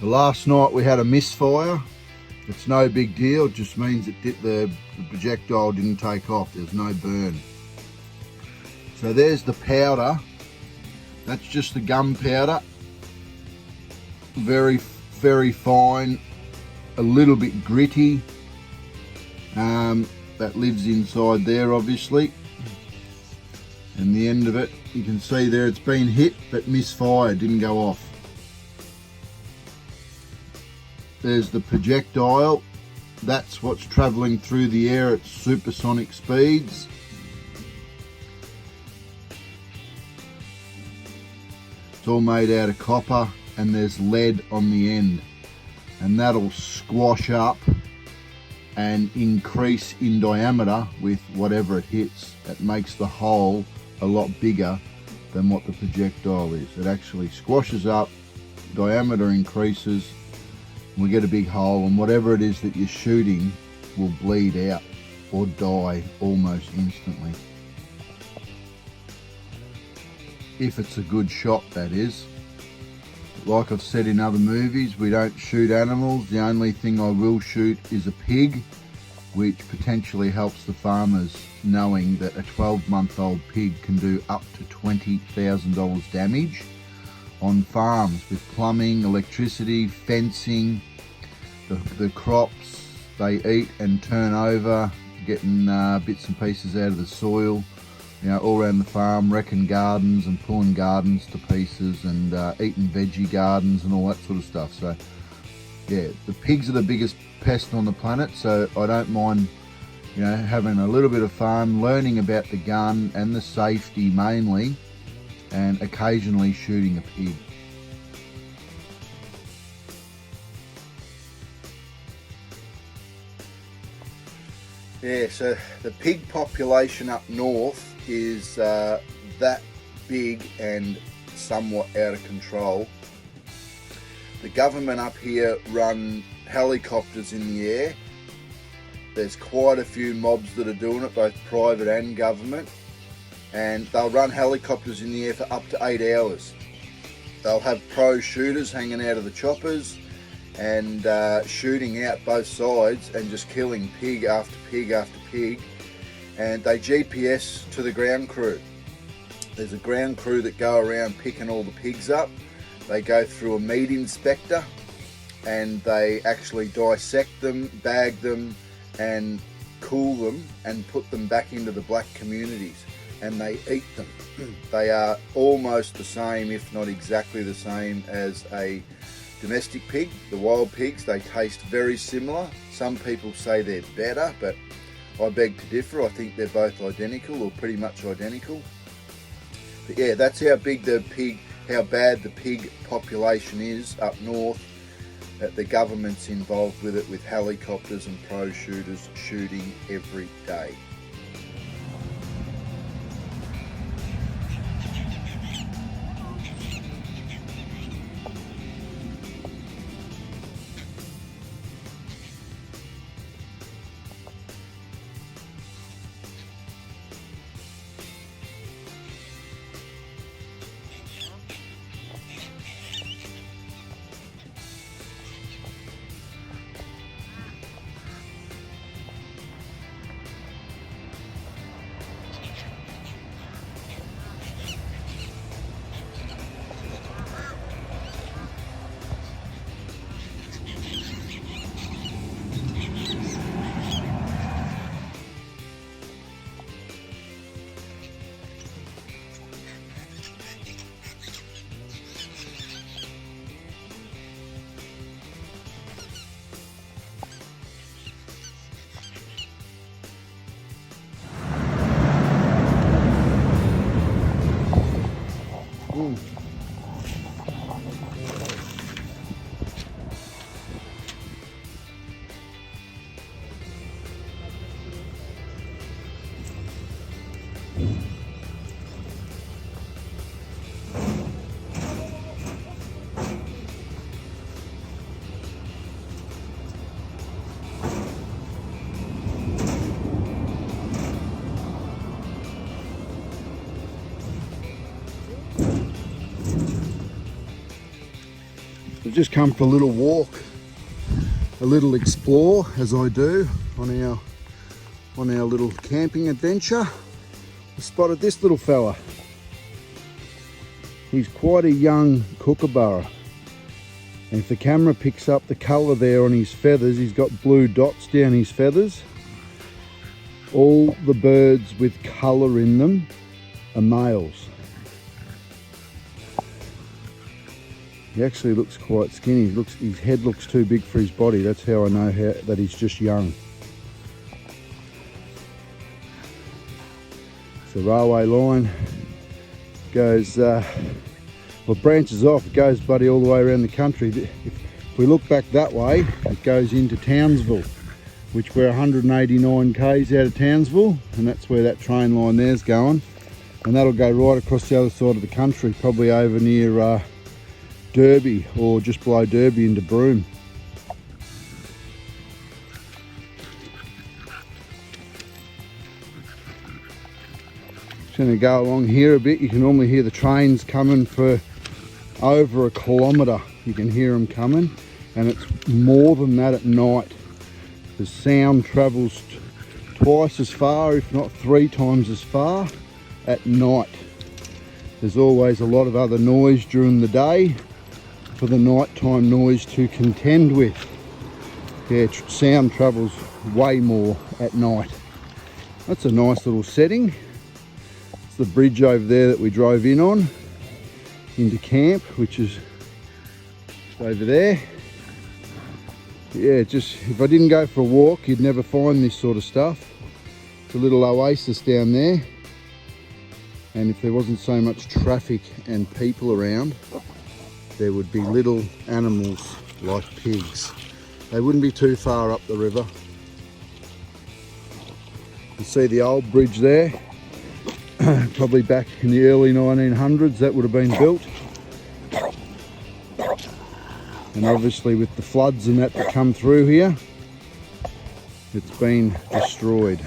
So last night we had a misfire. It's no big deal, it just means the projectile didn't take off, there's no burn. So there's the powder, that's just the gunpowder. Very, very fine, a little bit gritty. That lives inside there obviously. And the end of it, you can see there it's been hit but misfired, didn't go off. There's the projectile, that's what's travelling through the air at supersonic speeds. It's all made out of copper and there's lead on the end, and that'll squash up and increase in diameter with whatever it hits. It makes the hole a lot bigger than what the projectile is. It actually squashes up, diameter increases, we get a big hole, and whatever it is that you're shooting will bleed out or die almost instantly. If it's a good shot, that is. Like I've said in other movies, we don't shoot animals. The only thing I will shoot is a pig, which potentially helps the farmers, knowing that a 12-month-old pig can do up to $20,000 damage on farms with plumbing, electricity, fencing, the crops they eat and turn over, getting bits and pieces out of the soil, you know, all around the farm, wrecking gardens and pulling gardens to pieces, and eating veggie gardens and all that sort of stuff. So yeah, the pigs are the biggest pest on the planet, so I don't mind, you know, having a little bit of fun, learning about the gun and the safety mainly, and occasionally shooting a pig. Yeah, so the pig population up north is that big and somewhat out of control. The government up here run helicopters in the air. There's quite a few mobs that are doing it, both private and government, and they'll run helicopters in the air for up to 8 hours. They'll have pro shooters hanging out of the choppers and shooting out both sides and just killing pig after pig after pig, and they GPS to the ground crew. There's a ground crew that go around picking all the pigs up. They go through a meat inspector and they actually dissect them, bag them and cool them and put them back into the black communities, and they eat them. They are almost the same, if not exactly the same, as a domestic pig. The wild pigs, they taste very similar. Some people say they're better, but I beg to differ. I think they're both identical, or pretty much identical. But yeah, that's how big how bad the pig population is up north, that the government's involved with it, with helicopters and pro shooters shooting every day. I've just come for a little walk, a little explore, as I do on our little camping adventure. I spotted this little fella. He's quite a young kookaburra. And if the camera picks up the colour there on his feathers, he's got blue dots down his feathers. All the birds with colour in them are males. He actually looks quite skinny. His head looks too big for his body. That's how I know that he's just young. The railway line goes, branches off. It goes bloody all the way around the country. If we look back that way, it goes into Townsville, which we're 189 k's out of Townsville, and that's where that train line there's going. And that'll go right across the other side of the country, probably over near Derby, or just below Derby into Broome. Just going to go along here a bit. You can normally hear the trains coming for over a kilometre. You can hear them coming, and it's more than that at night. The sound travels twice as far, if not 3 times as far, at night. There's always a lot of other noise during the day for the nighttime noise to contend with. Yeah, sound travels way more at night. That's a nice little setting. It's the bridge over there that we drove in on into camp, which is over there. Yeah, just if I didn't go for a walk, you'd never find this sort of stuff. It's a little oasis down there, and if there wasn't so much traffic and people around, there would be little animals like pigs. They wouldn't be too far up the river. You see the old bridge there, probably back in the early 1900s that would have been built. And obviously with the floods and that come through here, it's been destroyed.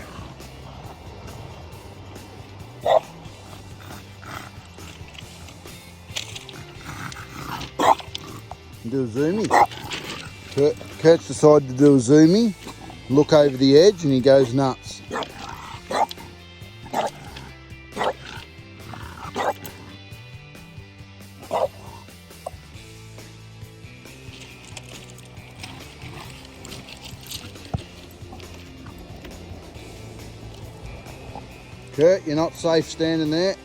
Do a zoomie. Kurt's decided to do a zoomie, look over the edge, and he goes nuts. Kurt, you're not safe standing there.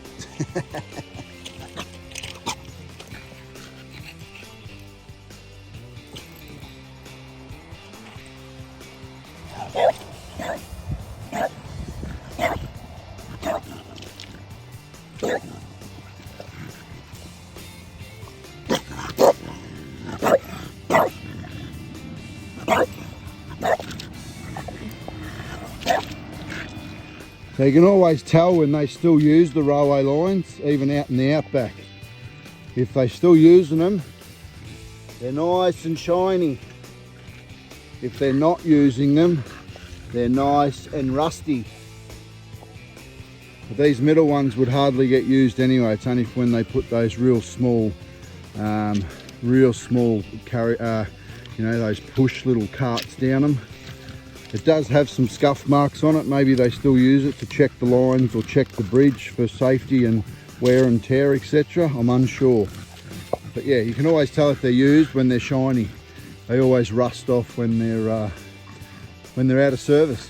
So you can always tell when they still use the railway lines, even out in the outback. If they're still using them, they're nice and shiny. If they're not using them, they're nice and rusty. But these middle ones would hardly get used anyway. It's only when they put those real small carry, those push little carts down them. It does have some scuff marks on it. Maybe they still use it to check the lines or check the bridge for safety and wear and tear, etc. I'm unsure. But yeah, you can always tell if they're used when they're shiny. They always rust off when they're out of service.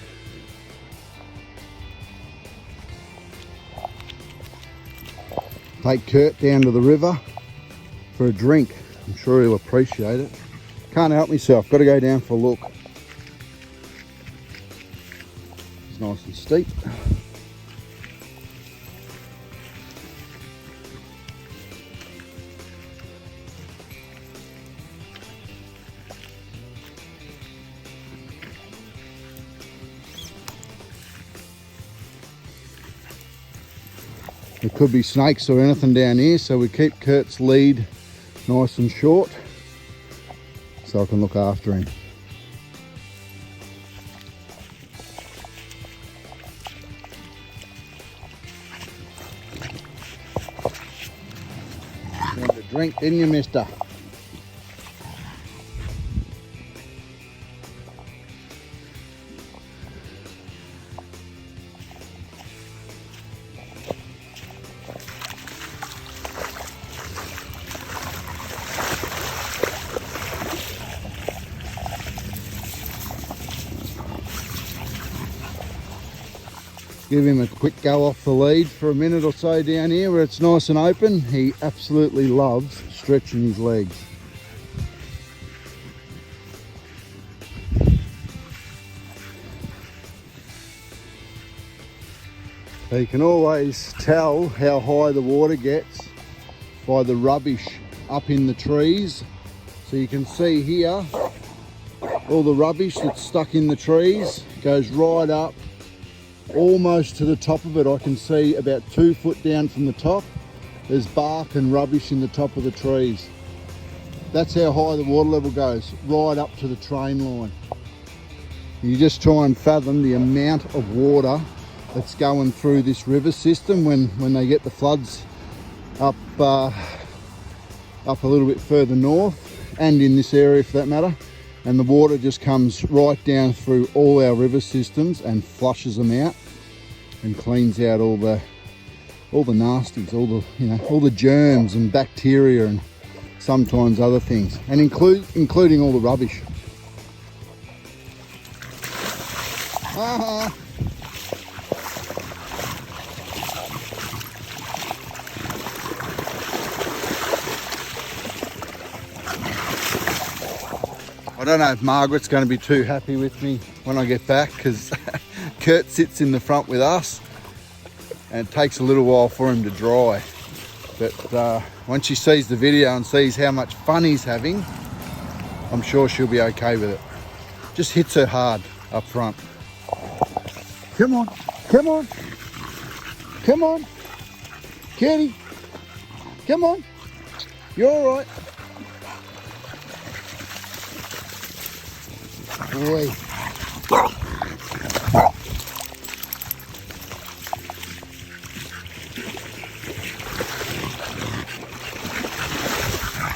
Take Kurt down to the river for a drink. I'm sure he'll appreciate it. Can't help myself, got to go down for a look. It's nice and steep. There could be snakes or anything down here, so we keep Kurt's lead nice and short so I can look after him. You wanted a drink, didn't you, mister? Give him a quick go off the lead for a minute or so down here where it's nice and open. He absolutely loves stretching his legs. So you can always tell how high the water gets by the rubbish up in the trees. So you can see here, all the rubbish that's stuck in the trees goes right up almost to the top of it. I can see about 2 foot down from the top. There's bark and rubbish in the top of the trees. That's how high the water level goes, right up to the train line. You just try and fathom the amount of water that's going through this river system when they get the floods up a little bit further north, and in this area for that matter. And the water just comes right down through all our river systems and flushes them out and cleans out all the nasties, all the germs and bacteria and sometimes other things, and including all the rubbish. I don't know if Margaret's going to be too happy with me when I get back, because Kurt sits in the front with us and it takes a little while for him to dry. But once she sees the video and sees how much fun he's having, I'm sure she'll be okay with it. Just hits her hard up front. Come on, come on, come on, kitty, come on, you're all right. Boy.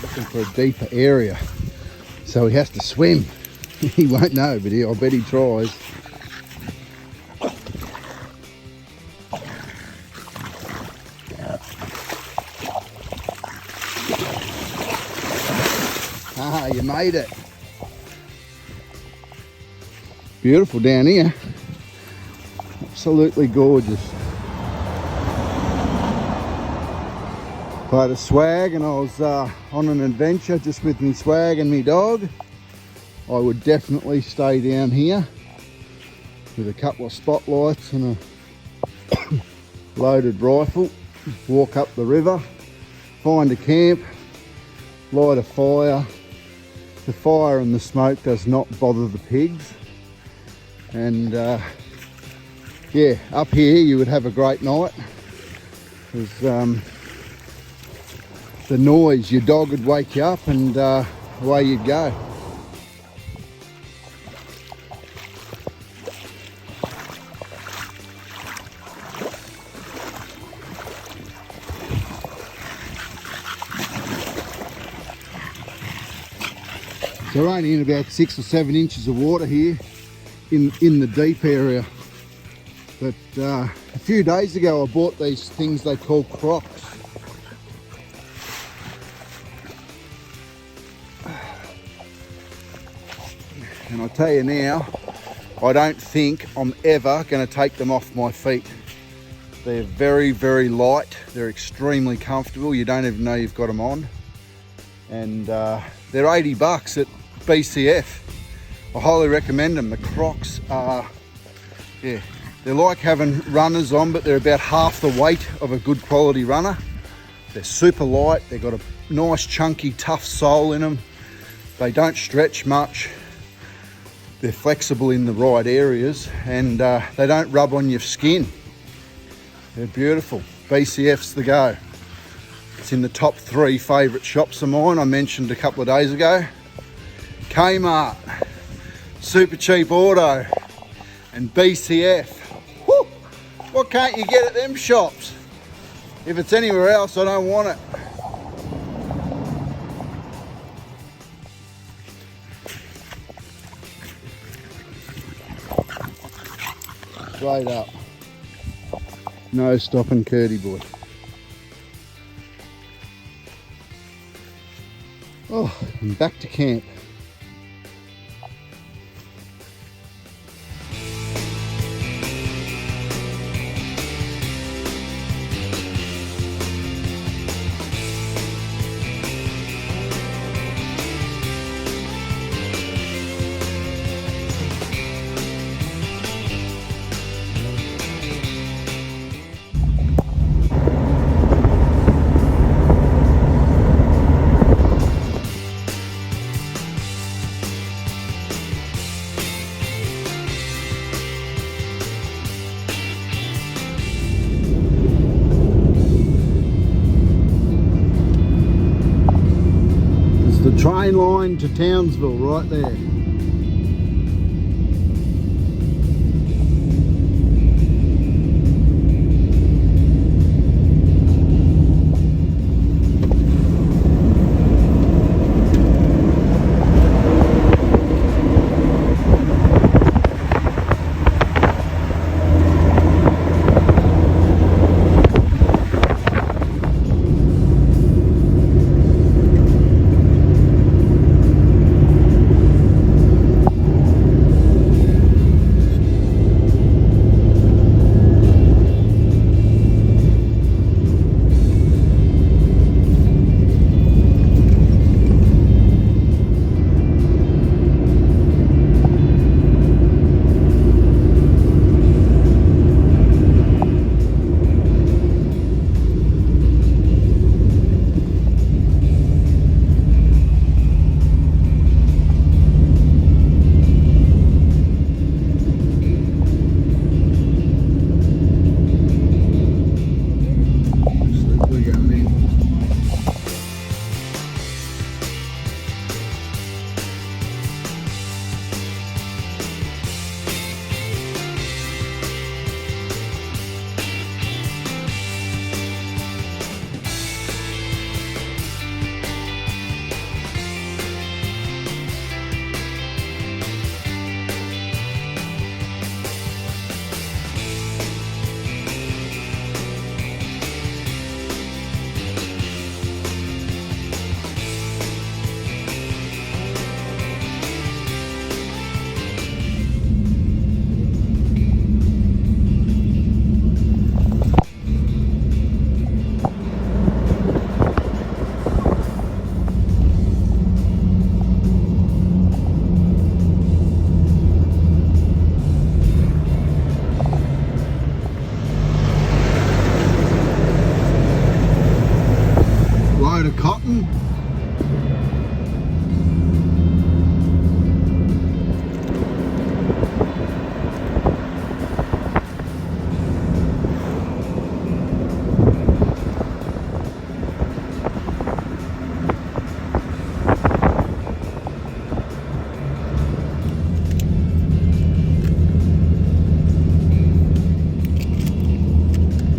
Looking for a deeper area, so he has to swim. He won't know, but I bet he tries. Ah, you made it. Beautiful down here, absolutely gorgeous. If I had a swag and I was on an adventure just with me swag and me dog, I would definitely stay down here with a couple of spotlights and a loaded rifle, walk up the river, find a camp, light a fire. The fire and the smoke does not bother the pigs. And yeah, up here you would have a great night, because the noise, your dog would wake you up and away you'd go. So we're only in about 6 or 7 inches of water here in the deep area, but a few days ago I bought these things they call crocs. And I tell you now, I don't think I'm ever going to take them off my feet. They're very, very light. They're extremely comfortable. You don't even know you've got them on. And they're $80 at BCF. I highly recommend them. The Crocs are, yeah, they're like having runners on, but they're about half the weight of a good quality runner. They're super light. They've got a nice, chunky, tough sole in them. They don't stretch much. They're flexible in the right areas, and they don't rub on your skin. They're beautiful. BCF's the go. It's in the top 3 favourite shops of mine I mentioned a couple of days ago. Kmart, Super Cheap Auto, and BCF. Woo! What can't you get at them shops? If it's anywhere else, I don't want it. Straight up. No stopping Curdy boy. Oh, I'm back to camp. Train line to Townsville right there. Load of cotton.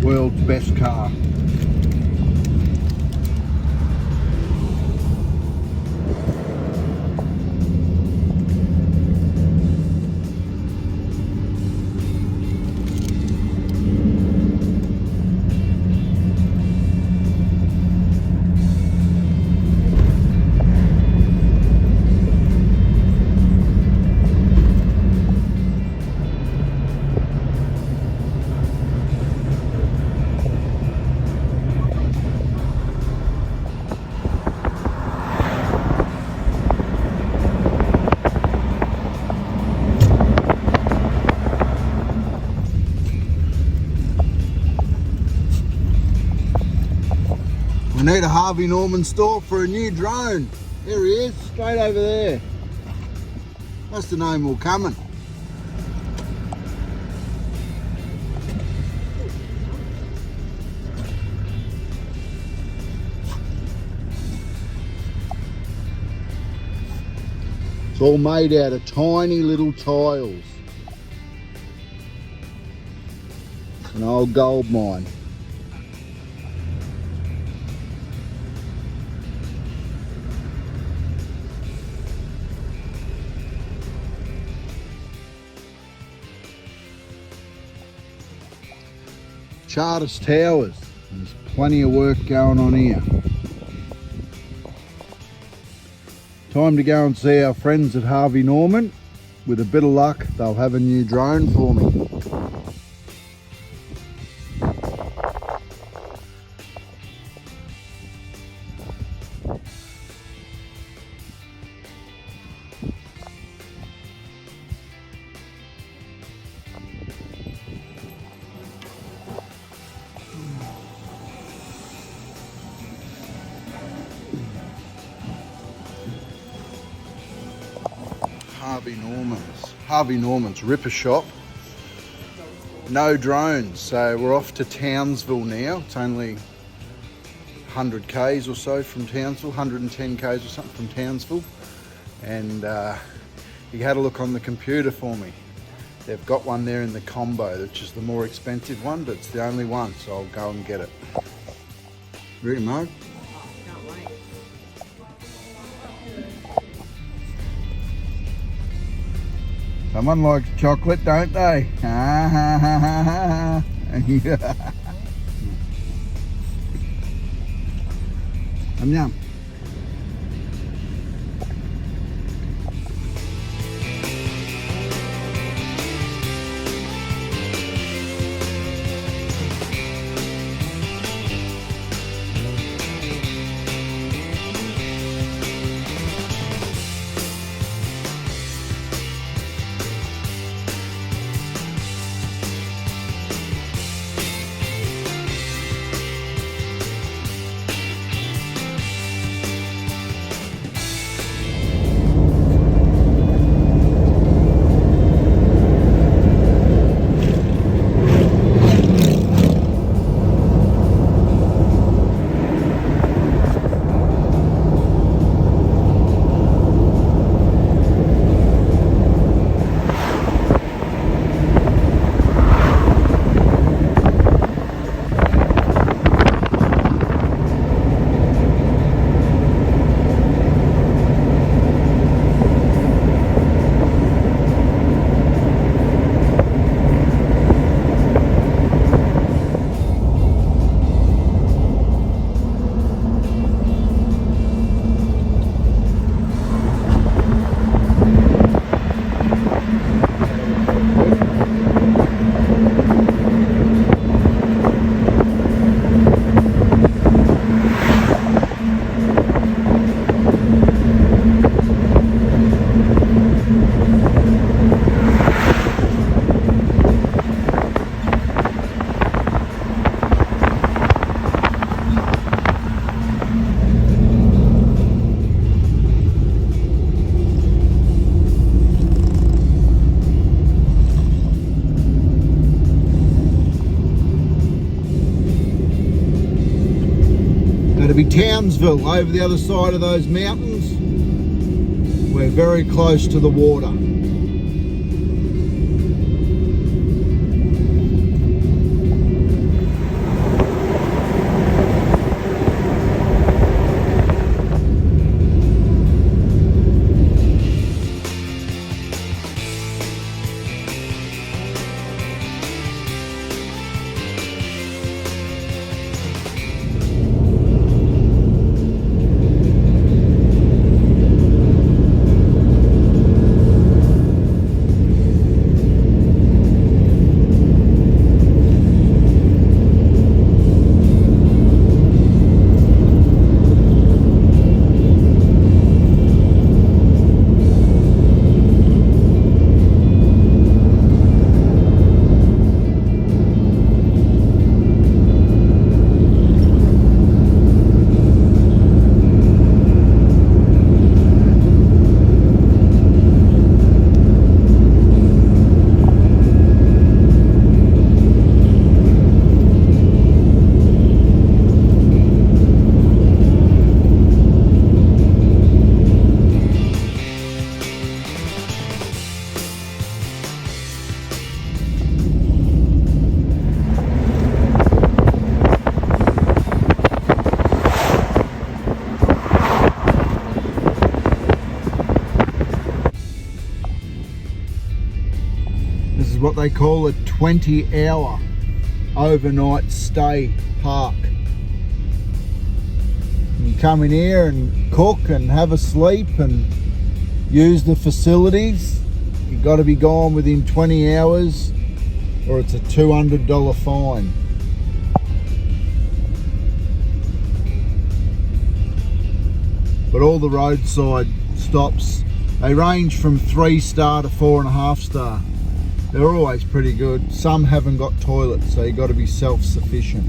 World's best car. We need a Harvey Norman store for a new drone. There he is, straight over there. That's the name we're coming. It's all made out of tiny little tiles. An old gold mine. Charters Towers. There's plenty of work going on here. Time to go and see our friends at Harvey Norman. With a bit of luck, they'll have a new drone for me. Harvey Norman's Ripper Shop. No drones, so we're off to Townsville now. It's only 100 k's or so from Townsville, 110 k's or something from Townsville, and he had a look on the computer for me. They've got one there in the combo, which is the more expensive one, but it's the only one, so I'll go and get it. Ready, Mark? Can't wait. Someone likes chocolate, don't they? Yum. That'll be Townsville over the other side of those mountains. We're very close to the water. What they call a 20-hour overnight stay park. You come in here and cook and have a sleep and use the facilities. You've got to be gone within 20 hours or it's a $200 fine. But all the roadside stops, they range from 3-star to 4.5-star. They're always pretty good. Some haven't got toilets, so you've got to be self-sufficient.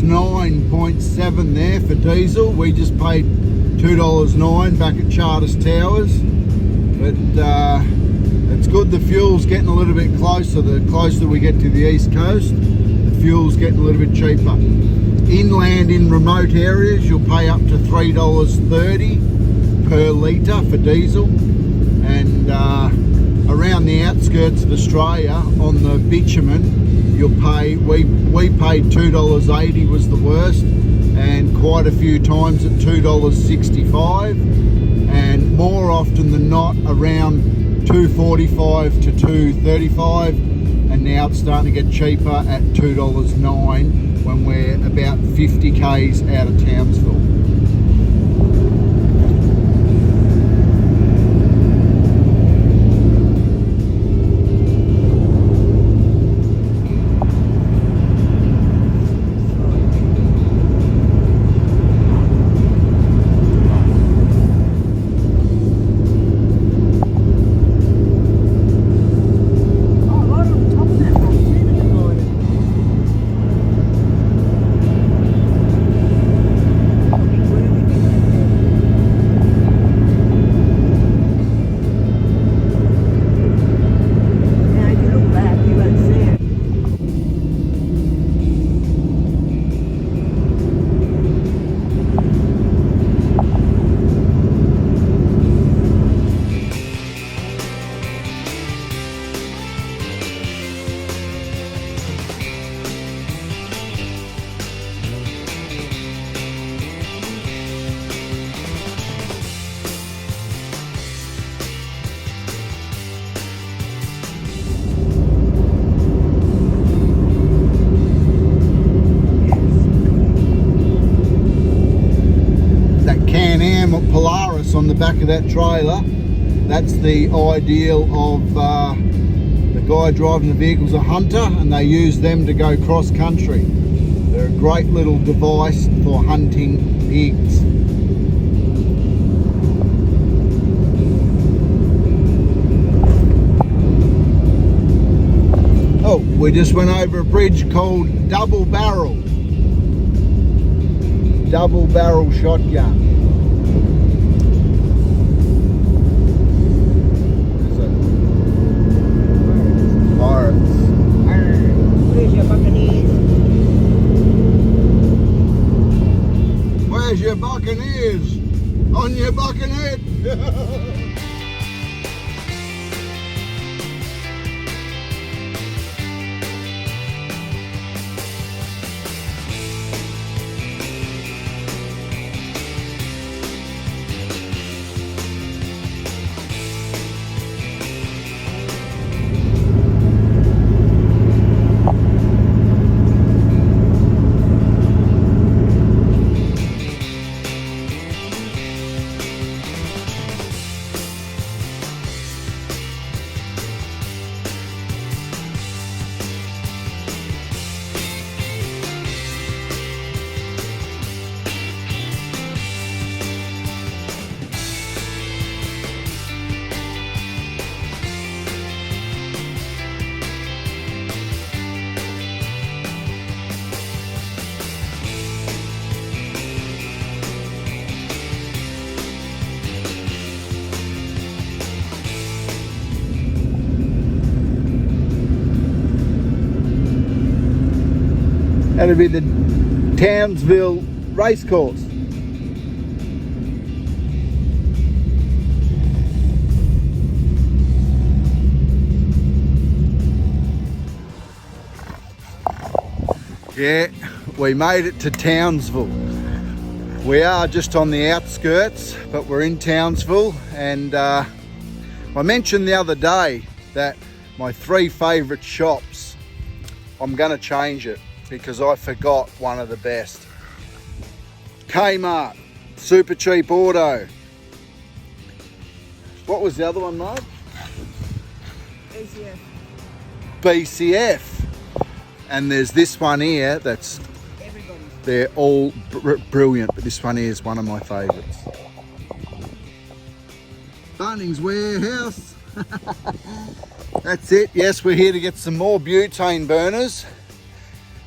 $2.09.7 there for diesel. We just paid $2.09 back at Charters Towers. But it's good the fuel's getting a little bit closer. The closer we get to the east coast, the fuel's getting a little bit cheaper. Inland in remote areas, you'll pay up to $3.30 per litre for diesel. And around the outskirts of Australia on the bitumen, you'll pay, we paid $2.80 was the worst, and quite a few times at $2.65, and more often than not around $2.45 to $2.35, and now it's starting to get cheaper at $2.09 when we're about 50 k's out of Townsville. Polaris on the back of that trailer, that's the ideal of the guy driving the vehicle's a hunter, and they use them to go cross country. They're a great little device for hunting pigs. Oh, we just went over a bridge called Double Barrel Shotgun. Where's your buccaneers? On your buccaneer. That'll be the Townsville racecourse. Yeah, we made it to Townsville. We are just on the outskirts, but we're in Townsville, and I mentioned the other day that my 3 favourite shops, I'm going to change it because I forgot one of the best. Kmart, Super Cheap Auto. What was the other one, Mark? BCF. And there's this one here that's, they're all brilliant, but this one here is one of my favourites. Bunnings Warehouse. That's it. Yes, we're here to get some more butane burners.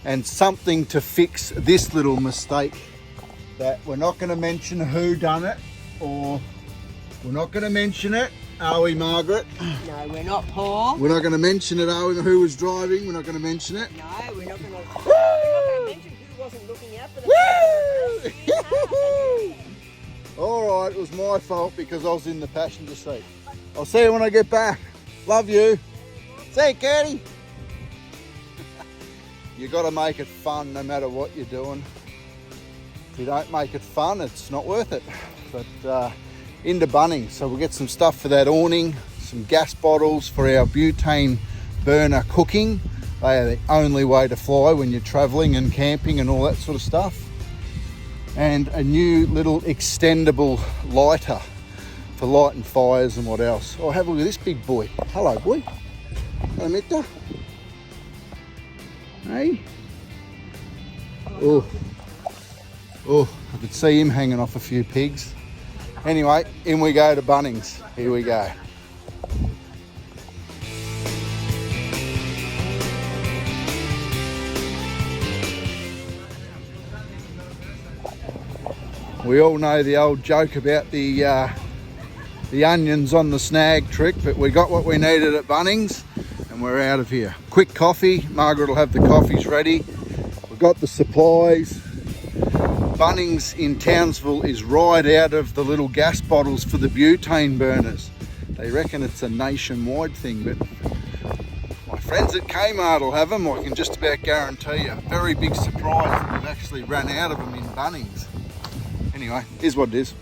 and something to fix this little mistake that we're not going to mention who done it, or we're not going to mention it, are we, Margaret? No, we're not, Paul. We're not going to mention it, are we? Who was driving? We're not going to mention it. No, we're not going to mention who wasn't looking out for the Woo! All right, it was my fault because I was in the passenger seat. I'll see you when I get back. Love you. See you, Katie. You got to make it fun no matter what you're doing. If you don't make it fun, it's not worth it. But into Bunnings, so we'll get some stuff for that awning, some gas bottles for our butane burner cooking. They are the only way to fly when you're traveling and camping and all that sort of stuff. And a new little extendable lighter for lighting fires and what else. Oh, have a look at this big boy. Hello, boy. Hello, Mitta. Hey. Oh, I could see him hanging off a few pigs. Anyway, in we go to Bunnings. Here we go. We all know the old joke about the onions on the snag trick, but we got what we needed at Bunnings and we're out of here. Quick coffee. Margaret will have the coffees ready. We've got the supplies. Bunnings in Townsville is right out of the little gas bottles for the butane burners. They reckon it's a nationwide thing, but my friends at Kmart will have them. I can just about guarantee you. Very big surprise that we've actually run out of them in Bunnings. Anyway, here's what it is.